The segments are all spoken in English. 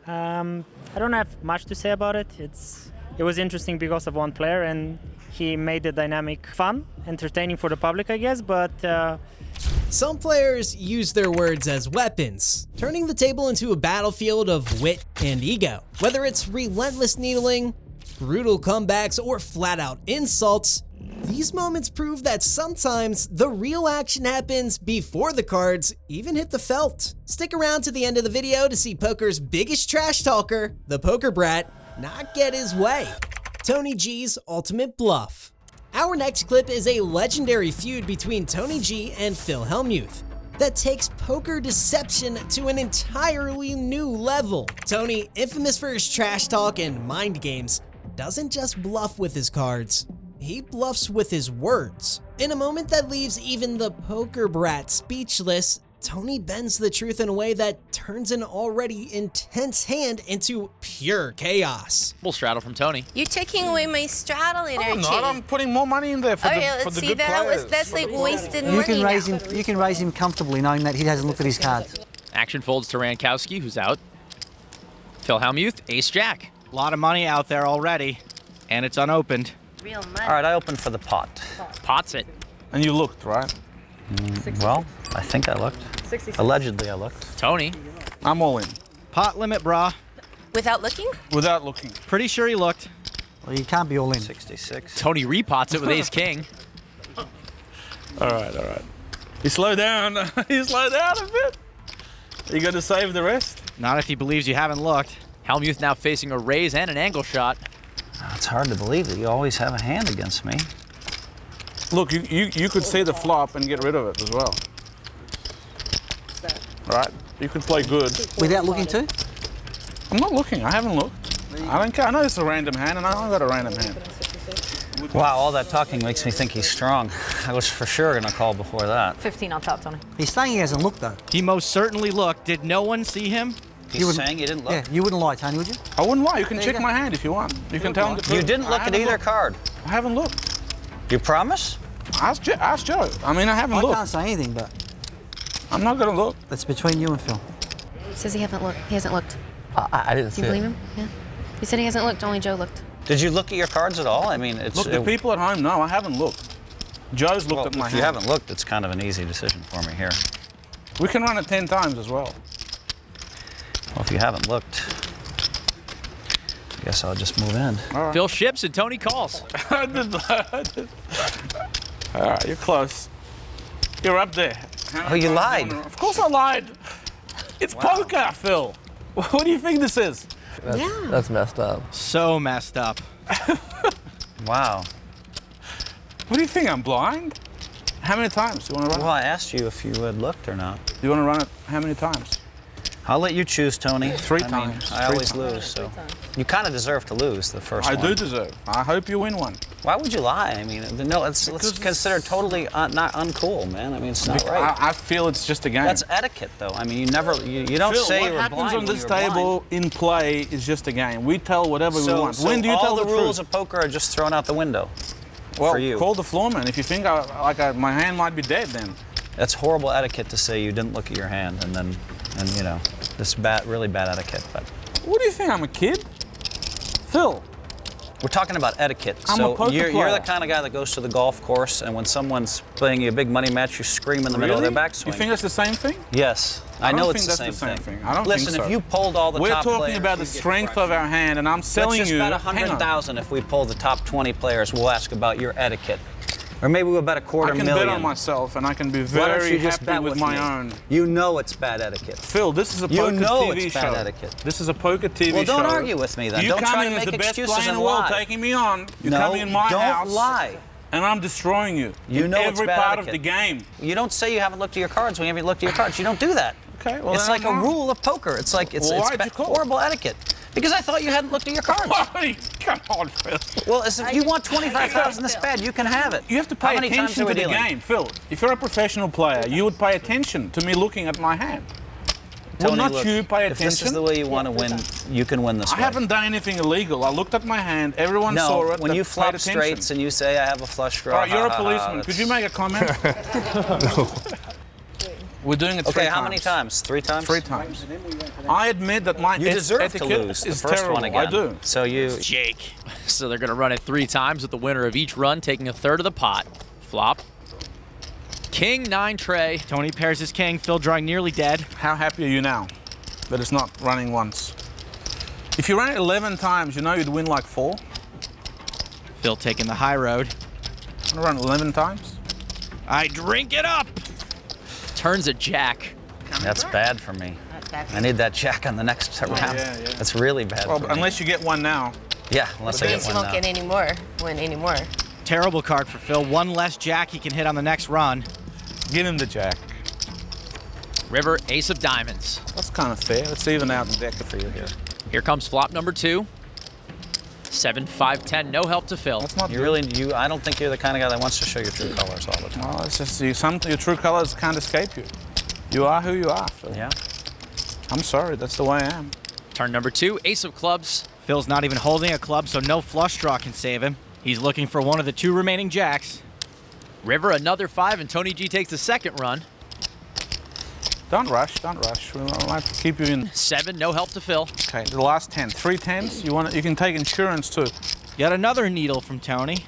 I don't have much to say about it. It was interesting because of one player, and he made the dynamic fun, entertaining for the public, I guess, but... Some players use their words as weapons, turning the table into a battlefield of wit and ego. Whether it's relentless needling, brutal comebacks, or flat-out insults, these moments prove that sometimes the real action happens before the cards even hit the felt. Stick around to the end of the video to see poker's biggest trash talker, the poker brat, not get his way. Tony G's ultimate bluff. Our next clip is a legendary feud between Tony G and Phil Hellmuth that takes poker deception to an entirely new level. Tony, infamous for his trash talk and mind games, doesn't just bluff with his cards, he bluffs with his words. In a moment that leaves even the poker brat speechless, Tony bends the truth in a way that turns an already intense hand into pure chaos. Full straddle from Tony. You're taking away my straddle energy. I'm not. I'm putting more money in there for the good players. That's like wasted money. You can raise him comfortably knowing that he hasn't looked at his cards. Action folds to Rankowski, who's out. Phil Hellmuth, ace-jack. A lot of money out there already, and it's unopened. Real money. All right, I opened for the pot. Pots it. And you looked, right? Well, I think I looked. 66. Allegedly, I looked. Tony. I'm all in. Pot limit, brah. Without looking? Without looking. Pretty sure he looked. Well, you can't be all in. 66. Tony repots it with ace-king. All right, all right. You slow down. You slow down a bit. You got to save the rest? Not if he believes you haven't looked. Hellmuth now facing a raise and an angle shot. It's hard to believe that you always have a hand against me. Look, you could see the flop and get rid of it as well. Right? You could play good. Without looking too? I'm not looking. I haven't looked. I don't care. I know it's a random hand, and I got a random hand. Wow, all that talking makes me think he's strong. I was for sure going to call before that. 15 on top, Tony. He's saying he hasn't looked though. He most certainly looked. Did no one see him? He's saying you didn't look? Yeah, you wouldn't lie, Tony, would you? I wouldn't lie. You can check my hand if you want. You can tell him the truth. You didn't look at either card. I haven't looked. You promise? Ask Joe. I mean, I haven't looked. I can't say anything, but I'm not going to look. that's between you and Phil. Says he hasn't looked. He hasn't looked. I didn't see Do you it. believe him? Yeah. He said he hasn't looked. Only Joe looked. Did you look at your cards at all? I mean, it's... Look, the people at home, no, I haven't looked. Joe's looked at my if hand. you haven't looked, it's kind of an easy decision for me here. We can run it 10 times as well. Well, if you haven't looked, I guess I'll just move in. All right. Phil ships and Tony calls. I did. All right, you're close. You're up there. Oh, you lied. Of course I lied. It's poker, Phil. What do you think this is? That's messed up. So messed up. Wow. What do you think, I'm blind? How many times do you want to run Well, it? I asked you if you had looked or not. Do you want to run it how many times? I'll let you choose, Tony. Three I mean, times. I always lose, so. You kind of deserve to lose the first one. I do deserve. I hope you win one. Why would you lie? I mean, no, let's consider totally not uncool, man. I mean, it's not right. I feel it's just a game. That's etiquette, though. I mean, you don't Phil, say what you were happens blind on when this you were table blind. in play is just a game. We tell whatever we want. So When do you all tell the the rules truth? of poker are just thrown out the window Well, for you. call the floorman. If you think my hand might be dead, then. That's horrible etiquette to say you didn't look at your hand, and you know, this really bad etiquette. But What do you think? I'm a kid? Phil. we're talking about etiquette. I'm a poker you're player. the kind of guy that goes to the golf course, and when someone's playing you a big money match, you scream in the middle of their backswing. You think that's the same thing? Yes, I don't know think it's that's the same thing. I don't Listen, think so. if you pulled all the We're top talking players, about the you'd get strength crushed. of our hand, and I'm telling Let's you. just bet hang on. 100,000 if we pull the top 20 players. We'll ask about your etiquette. Or maybe we'll bet I $250,000. can bet on myself, and I can be Why don't very you just happy bet with with my me? own. You know it's bad etiquette. Phil, this is a You poker know TV it's show. bad etiquette. This is a poker TV show. Well, don't argue with me then. You Don't come try in to as make the best excuses player in and the world, lie. taking me on. You No, come in my don't house. lie. And I'm destroying you. You in know it's every bad part etiquette. of the game. You don't say you haven't looked at your cards when you haven't looked at your cards. You don't do that. Okay, well it's then like I'm a wrong. rule of poker. It's like it's Well, why'd you call? horrible etiquette. Because I thought you hadn't looked at your cards. Come on, Phil. Well, as if you want 25,000 this bad, you can have it. You have to How pay many times attention are we to the dealing? game, Phil. If you're a professional player, you would pay attention to me looking at my hand. Would Tony, not look, you pay if this is attention? the way you want to win, you can win this I way. haven't done anything illegal. I looked at my hand. Everyone saw No, it. when that you paid flop attention. straights and you say, I have a flush draw. All right, you're a ha, ha, ha, policeman. Could you make a comment? We're doing it 3 Okay, times. how many times? 3 times? 3 times. I admit that my You deserve to etiquette lose the is first terrible. one again. I do. So you... Jake. So they're going to run it 3 times with the winner of each run taking a third of the pot. Flop. King 9 tray. Tony pairs his king. Phil drawing nearly dead. How happy are you now that it's not running once? If you ran it 11 times, you know you'd win like 4. Phil taking the high road. I'm gonna run 11 times. I drink it up. Turns a jack. That's bad for me. I need that jack on the next round. Yeah. That's really bad Well, for me. unless you get one now. Yeah, unless I Means get you one won't now. get any more. Win any more. Terrible card for Phil. One less jack he can hit on the next run. Give him the jack. River, ace of diamonds. That's kind of fair. Let's even out the deck for you here. Here comes flop number 2. 7, 5, 10. No help to Phil. That's not You good. really, I don't think you're the kind of guy that wants to show your true colors all the time. Well, it's just your true colors can't escape you. You are who you are, Phil. Yeah? I'm sorry, that's the way I am. Turn number 2. Ace of clubs. Phil's not even holding a club, so no flush draw can save him. He's looking for one of the 2 remaining jacks. River, another 5, and Tony G takes the second run. Don't rush, don't rush. We might keep you in. 7, no help to Phil. Okay, the last 10. 3 10s. You can take insurance too. Yet another needle from Tony.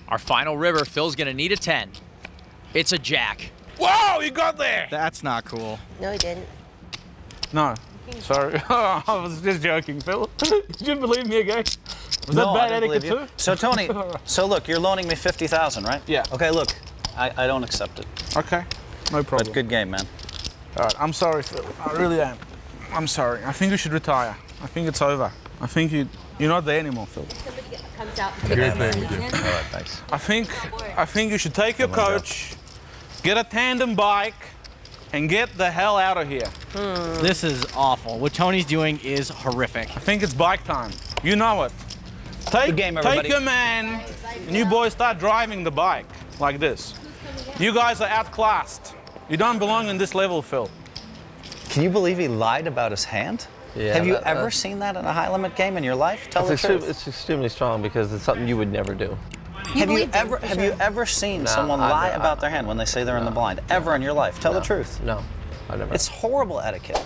Our final river, Phil's gonna need a 10. It's a jack. Whoa, you got there! That's not cool. No, he didn't. No, sorry. I was just joking, Phil. Did you believe me again? Was No, that bad I didn't etiquette believe you. too? So Tony, so look, you're loaning me 50,000, right? Yeah. Okay, look, I don't accept it. Okay, no problem. But good game, man. All right, I'm sorry, Phil. I really am. I'm sorry. I think you should retire. I think it's over. I think you're not there anymore, Phil. Comes out. All right, thanks. I think you should take your coach, get a tandem bike, and get the hell out of here. This is awful. What Tony's doing is horrific. I think it's bike time. You know it. Good game, everybody. Take your man, and you boys start driving the bike like this. You guys are outclassed. You don't belong in this level, Phil. Can you believe he lied about his hand? Yeah, Have you ever seen that in a high limit game in your life? Tell the truth. It's extremely strong because it's something you would never do. Have you ever seen someone lie about their hand when they say they're in the blind? Ever in your life? Tell the truth. No, I never. It's horrible etiquette.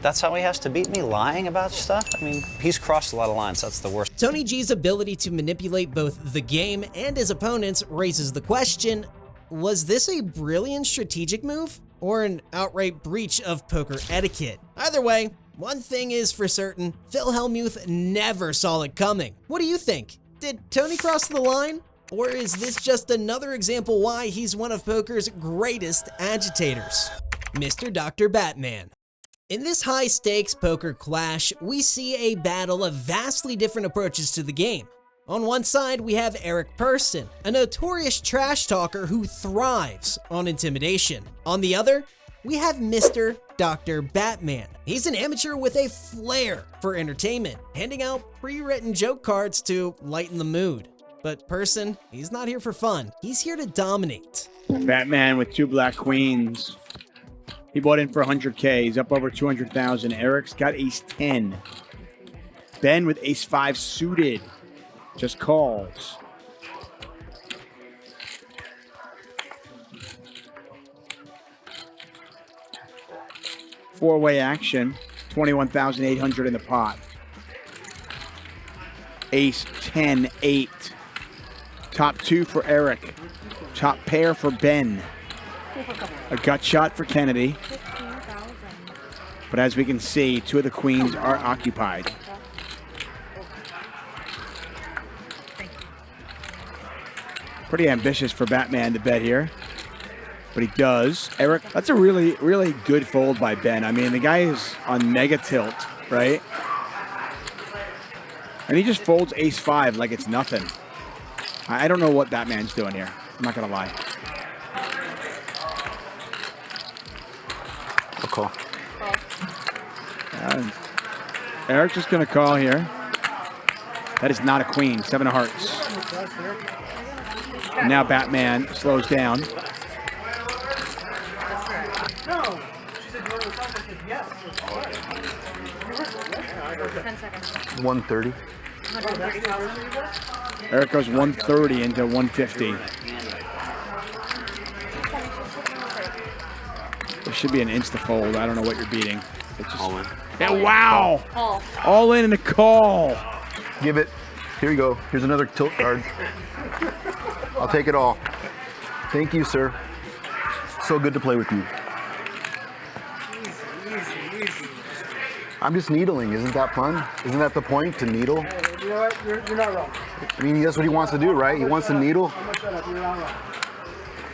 That's how he has to beat me, lying about stuff? I mean, he's crossed a lot of lines. That's the worst. Tony G's ability to manipulate both the game and his opponents raises the question, was this a brilliant strategic move or an outright breach of poker etiquette? Either way, one thing is for certain, Phil Hellmuth never saw it coming. What do you think? Did Tony cross the line? Or is this just another example why he's one of poker's greatest agitators? Mr. Dr. Batman. In this high-stakes poker clash, we see a battle of vastly different approaches to the game. On one side, we have Eric Person, a notorious trash talker who thrives on intimidation. On the other, we have Mr. Dr. Batman. He's an amateur with a flair for entertainment, handing out pre-written joke cards to lighten the mood. But Person, he's not here for fun. He's here to dominate. Batman with 2 black queens. He bought in for 100K. He's up over 200,000. Eric's got ace 10. Ben with ace 5 suited. Just calls. Four-way action. 21,800 in the pot. Ace 10 8. Top 2 for Eric. Top pair for Ben. A gut shot for Kennedy. But as we can see, 2 of the queens are occupied. Pretty ambitious for Batman to bet here. But he does. Eric, that's a really, really good fold by Ben. I mean, the guy is on mega tilt, right? And he just folds ace 5 like it's nothing. I don't know what Batman's doing here. I'm not going to lie. Call. Eric's just going to call here. That is not a queen. 7 of hearts. And now Batman slows down. No. She said yes. 10 seconds. 130. Eric goes 130 into 150. There should be an insta-fold. I don't know what you're beating. It's just, All in. yeah, wow. Call. All in and a call. Give it. Here you go. Here's another tilt card. I'll take it all. Thank you, sir. So good to play with you. I'm just needling. Isn't that fun? Isn't that the point, to needle? You know what? You're not wrong. I mean, that's what he wants to do, right? He wants to needle. You're not wrong.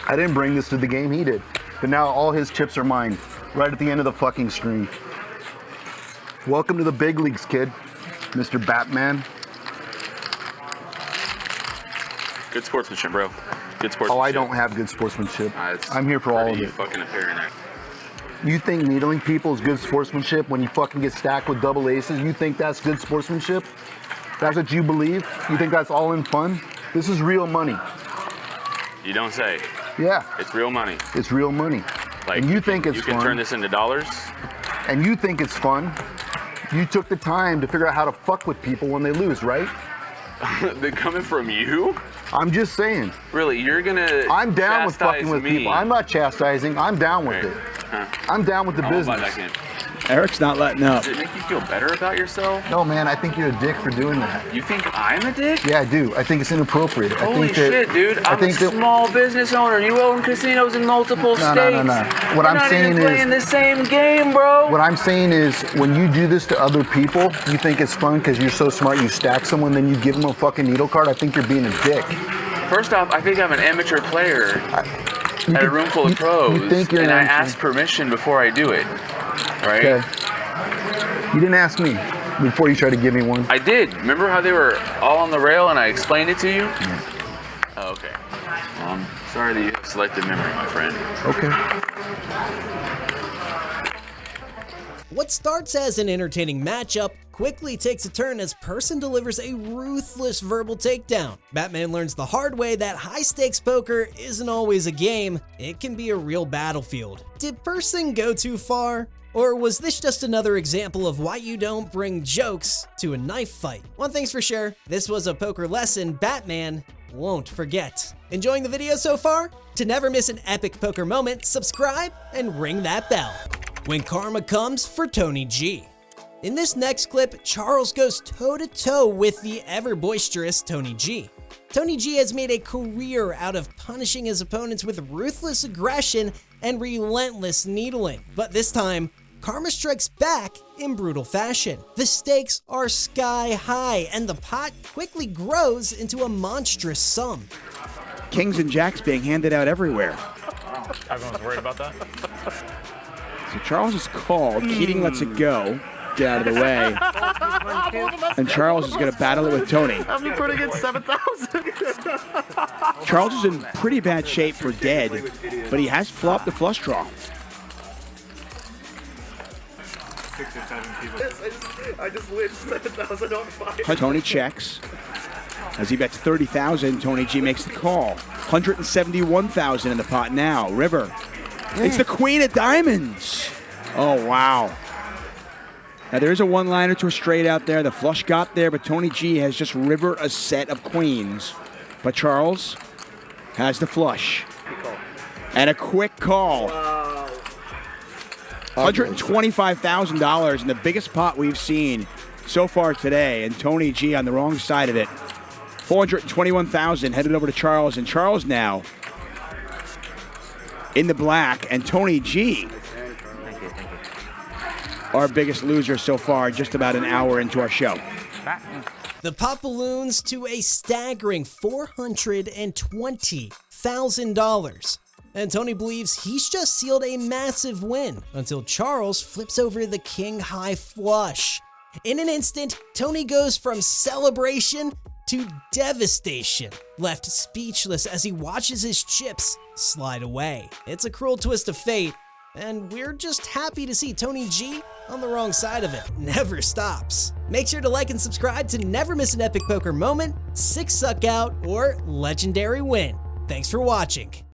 I didn't bring this to the game, he did. But now all his chips are mine, right at the end of the fucking stream. Welcome to the big leagues, kid. Mr. Batman. Good sportsmanship, bro. Good sportsmanship. Oh, I don't have good sportsmanship. I'm here for all of it. Fucking apparent. You think needling people is good sportsmanship when you fucking get stacked with double aces? You think that's good sportsmanship? That's what you believe? You think that's all in fun? This is real money. You don't say. Yeah. It's real money. It's real money. Like, and you think it's you fun. can turn this into dollars. And you think it's fun. You took the time to figure out how to fuck with people when they lose, right? They're coming from you? I'm just saying. Really, you're gonna I'm down with chastise fucking with me. people. I'm not chastising. I'm down with it. Huh. I'm down with the I won't buy business. that game. Eric's not letting up. Does it make you feel better about yourself? No, man, I think you're a dick for doing that. You think I'm a dick? Yeah, I do. I think it's inappropriate. I Holy think that, shit, dude. I'm a small business owner. You own casinos in multiple states. No. What I'm saying is... We're not even playing the same game, bro. What I'm saying is, when you do this to other people, you think it's fun because you're so smart, you stack someone, then you give them a fucking needle card? I think you're being a dick. First off, I think I'm an amateur player at a room full of pros, you think you're and an I amateur. ask permission before I do it, right? Okay. You didn't ask me before you tried to give me one. I did. Remember how they were all on the rail and I explained it to you? Yeah. Oh, okay. Well, I'm sorry that you have selective memory, my friend. Okay. What starts as an entertaining matchup quickly takes a turn as Person delivers a ruthless verbal takedown. Batman learns the hard way that high-stakes poker isn't always a game, it can be a real battlefield. Did Person go too far? Or was this just another example of why you don't bring jokes to a knife fight? One thing's for sure, this was a poker lesson Batman won't forget. Enjoying the video so far? To never miss an epic poker moment, subscribe and ring that bell. When karma comes for Tony G. In this next clip, Charles goes toe-to-toe with the ever-boisterous Tony G. Tony G has made a career out of punishing his opponents with ruthless aggression and relentless needling. But this time, karma strikes back in brutal fashion. The stakes are sky high, and the pot quickly grows into a monstrous sum. Kings and jacks being handed out everywhere. Everyone's worried about that? So Charles is called. Keating lets it go. Get out of the way. And Charles is going to battle it with Tony. I've been putting in 7,000. Charles is in pretty bad shape for dead, but he has flopped the flush draw. I just lit 7,000 on fire. Tony checks. As he bets 30,000, Tony G makes the call. 171,000 in the pot now. River. It's the queen of diamonds. Oh, wow. Now, there is a one-liner to a straight out there. The flush got there, but Tony G has just river a set of queens. But Charles has the flush. And a quick call. Wow. $125,000 in the biggest pot we've seen so far today. And Tony G on the wrong side of it. 421,000 headed over to Charles. And Charles now in the black. And Tony G, our biggest loser so far, just about an hour into our show. The pot balloons to a staggering $420,000. And Tony believes he's just sealed a massive win until Charles flips over the king high flush. In an instant, Tony goes from celebration to devastation, left speechless as he watches his chips slide away. It's a cruel twist of fate, and we're just happy to see Tony G on the wrong side of it. Never stops. Make sure to like and subscribe to never miss an epic poker moment, 6 suck out, or legendary win. Thanks for watching.